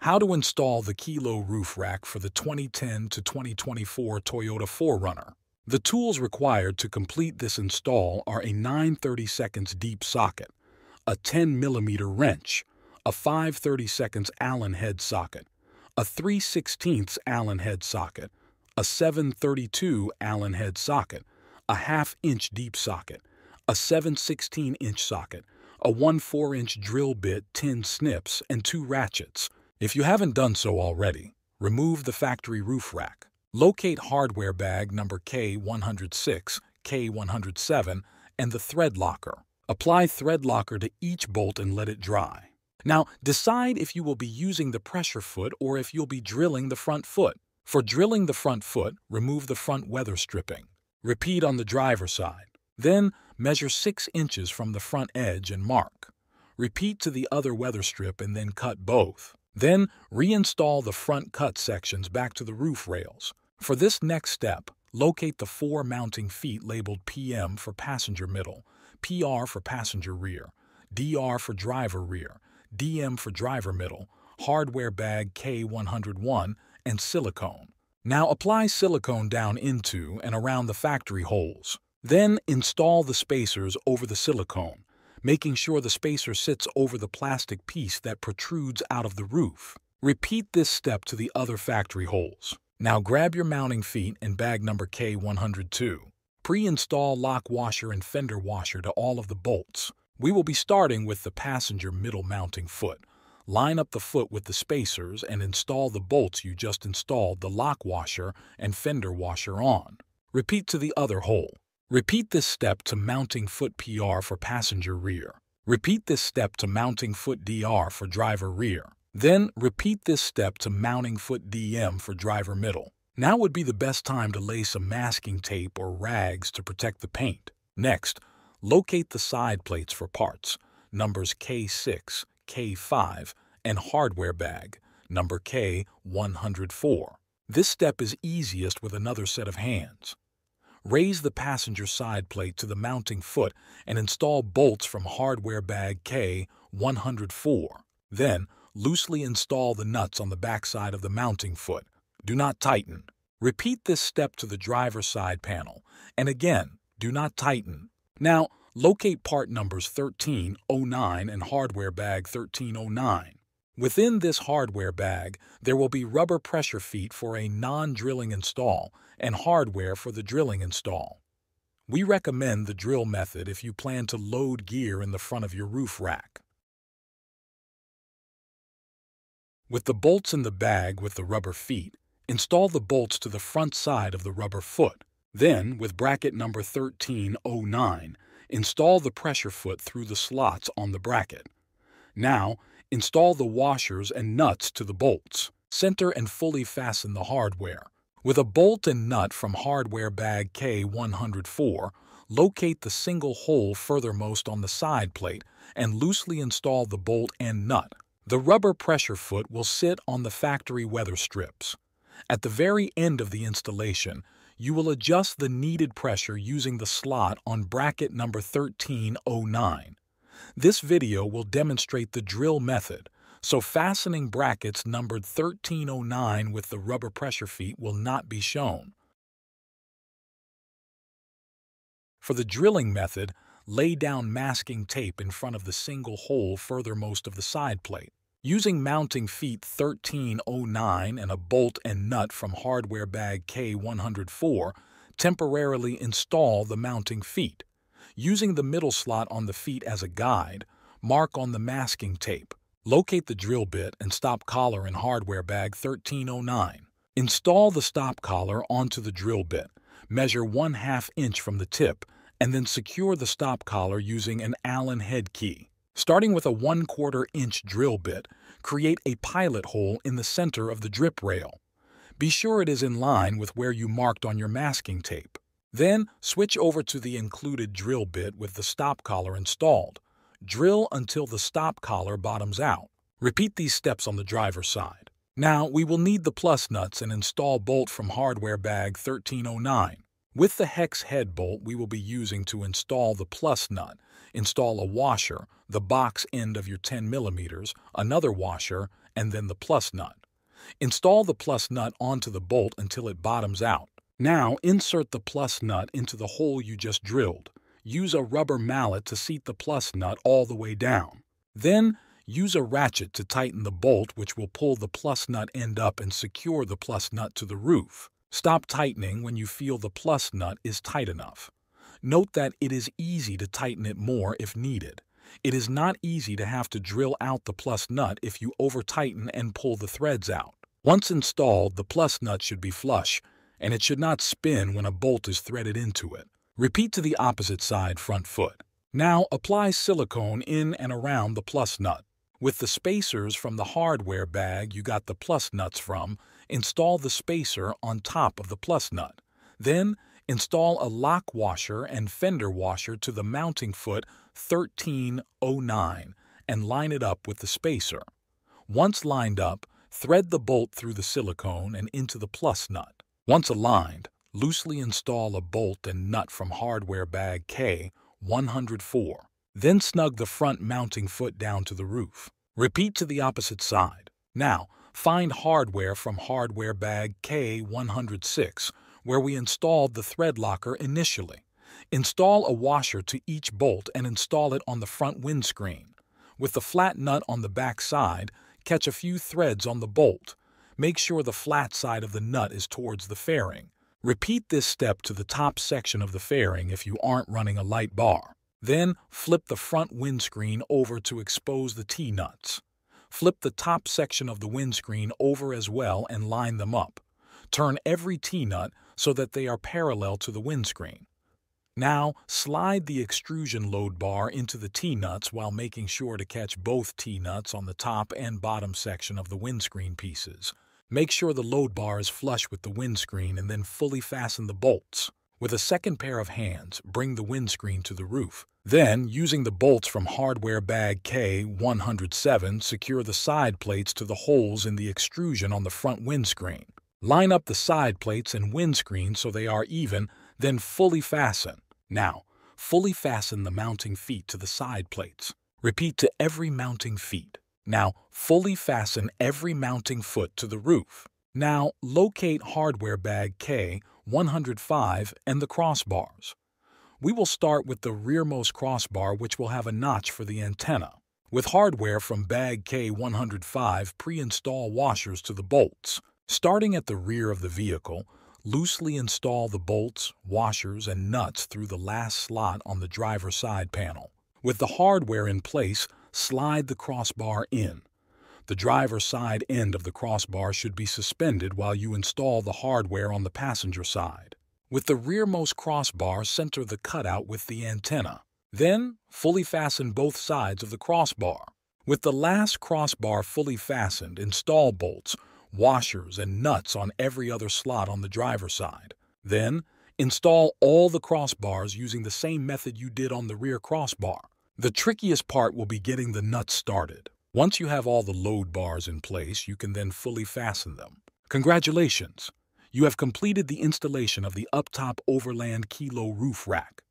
How to install the Kilo roof rack for the 2010 to 2024 Toyota 4Runner. The tools required to complete this install are a 9/32 deep socket, a 10mm wrench, a 5/32 Allen head socket, a 3/16 Allen head socket, a 7/32 Allen head socket, a 1/2-inch deep socket, a 7/16-inch socket, a 1/4-inch drill bit, 10 snips, and 2 ratchets. If you haven't done so already, remove the factory roof rack. Locate hardware bag number K106, K107, and the thread locker. Apply thread locker to each bolt and let it dry. Now, decide if you will be using the pressure foot or if you'll be drilling the front foot. For drilling the front foot, remove the front weather stripping. Repeat on the driver side. Then, measure 6 inches from the front edge and mark. Repeat to the other weather strip and then cut both. Then, reinstall the front cut sections back to the roof rails. For this next step, locate the 4 mounting feet labeled PM for passenger middle, PR for passenger rear, DR for driver rear, DM for driver middle, hardware bag K101, and silicone. Now apply silicone down into and around the factory holes. Then install the spacers over the silicone, making sure the spacer sits over the plastic piece that protrudes out of the roof. Repeat this step to the other factory holes. Now grab your mounting feet and bag number K102. Pre-install lock washer and fender washer to all of the bolts. We will be starting with the passenger middle mounting foot. Line up the foot with the spacers and install the bolts you just installed the lock washer and fender washer on. Repeat to the other hole. Repeat this step to mounting foot PR for passenger rear. Repeat this step to mounting foot DR for driver rear. Then repeat this step to mounting foot DM for driver middle. Now would be the best time to lay some masking tape or rags to protect the paint. Next, locate the side plates for parts, numbers K6, K5, and hardware bag, number K104. This step is easiest with another set of hands. Raise the passenger side plate to the mounting foot and install bolts from hardware bag K104. Then, loosely install the nuts on the backside of the mounting foot. Do not tighten. Repeat this step to the driver's side panel, and again, do not tighten. Now, locate part numbers 1309 and hardware bag 1309. Within this hardware bag, there will be rubber pressure feet for a non-drilling install and hardware for the drilling install. We recommend the drill method if you plan to load gear in the front of your roof rack. With the bolts in the bag with the rubber feet, install the bolts to the front side of the rubber foot. Then, with bracket number 1309, install the pressure foot through the slots on the bracket. Now, install the washers and nuts to the bolts. Center and fully fasten the hardware. With a bolt and nut from hardware bag K104, locate the single hole furthermost on the side plate and loosely install the bolt and nut. The rubber pressure foot will sit on the factory weather strips. At the very end of the installation, you will adjust the needed pressure using the slot on bracket number 1309. This video will demonstrate the drill method, so fastening brackets numbered 1309 with the rubber pressure feet will not be shown. For the drilling method, lay down masking tape in front of the single hole furthermost of the side plate. Using mounting feet 1309 and a bolt and nut from hardware bag K104, temporarily install the mounting feet. Using the middle slot on the feet as a guide, mark on the masking tape. Locate the drill bit and stop collar in hardware bag 1309. Install the stop collar onto the drill bit. Measure 1/2 inch from the tip, and then secure the stop collar using an Allen head key. Starting with a 1/4 inch drill bit, create a pilot hole in the center of the drip rail. Be sure it is in line with where you marked on your masking tape. Then, switch over to the included drill bit with the stop collar installed. Drill until the stop collar bottoms out. Repeat these steps on the driver's side. Now, we will need the plus nuts and install bolt from hardware bag 1309. With the hex head bolt we will be using to install the plus nut, install a washer, the box end of your 10 mm, another washer, and then the plus nut. Install the plus nut onto the bolt until it bottoms out. Now insert the plus nut into the hole you just drilled. Use a rubber mallet to seat the plus nut all the way down. Then use a ratchet to tighten the bolt, which will pull the plus nut end up and secure the plus nut to the roof. Stop tightening when you feel the plus nut is tight enough. Note that it is easy to tighten it more if needed. It is not easy to have to drill out the plus nut if you over-tighten and pull the threads out. Once installed, the plus nut should be flush, and it should not spin when a bolt is threaded into it. Repeat to the opposite side front foot. Now apply silicone in and around the plus nut. With the spacers from the hardware bag you got the plus nuts from, install the spacer on top of the plus nut. Then install a lock washer and fender washer to the mounting foot 1309 and line it up with the spacer. Once lined up, thread the bolt through the silicone and into the plus nut. Once aligned, loosely install a bolt and nut from hardware bag K104. Then snug the front mounting foot down to the roof. Repeat to the opposite side. Now, find hardware from hardware bag K106, where we installed the thread locker initially. Install a washer to each bolt and install it on the front windscreen. With the flat nut on the back side, catch a few threads on the bolt. Make sure the flat side of the nut is towards the fairing. Repeat this step to the top section of the fairing if you aren't running a light bar. Then flip the front windscreen over to expose the T-nuts. Flip the top section of the windscreen over as well and line them up. Turn every T-nut so that they are parallel to the windscreen. Now, slide the extrusion load bar into the T-nuts while making sure to catch both T-nuts on the top and bottom section of the windscreen pieces. Make sure the load bar is flush with the windscreen and then fully fasten the bolts. With a second pair of hands, bring the windscreen to the roof. Then, using the bolts from hardware bag K107, secure the side plates to the holes in the extrusion on the front windscreen. Line up the side plates and windscreen so they are even, then fully fasten. Now, fully fasten the mounting feet to the side plates. Repeat to every mounting feet. Now, fully fasten every mounting foot to the roof. Now, locate hardware bag K105 and the crossbars. We will start with the rearmost crossbar, which will have a notch for the antenna. With hardware from bag K105, pre-install washers to the bolts. Starting at the rear of the vehicle, loosely install the bolts, washers, and nuts through the last slot on the driver's side panel. With the hardware in place, slide the crossbar in. The driver's side end of the crossbar should be suspended while you install the hardware on the passenger side. With the rearmost crossbar, center the cutout with the antenna. Then, fully fasten both sides of the crossbar. With the last crossbar fully fastened, install bolts, washers, and nuts on every other slot on the driver's side. Then, install all the crossbars using the same method you did on the rear crossbar. The trickiest part will be getting the nuts started. Once you have all the load bars in place, you can then fully fasten them. Congratulations! You have completed the installation of the upTOP Overland Kilo roof rack.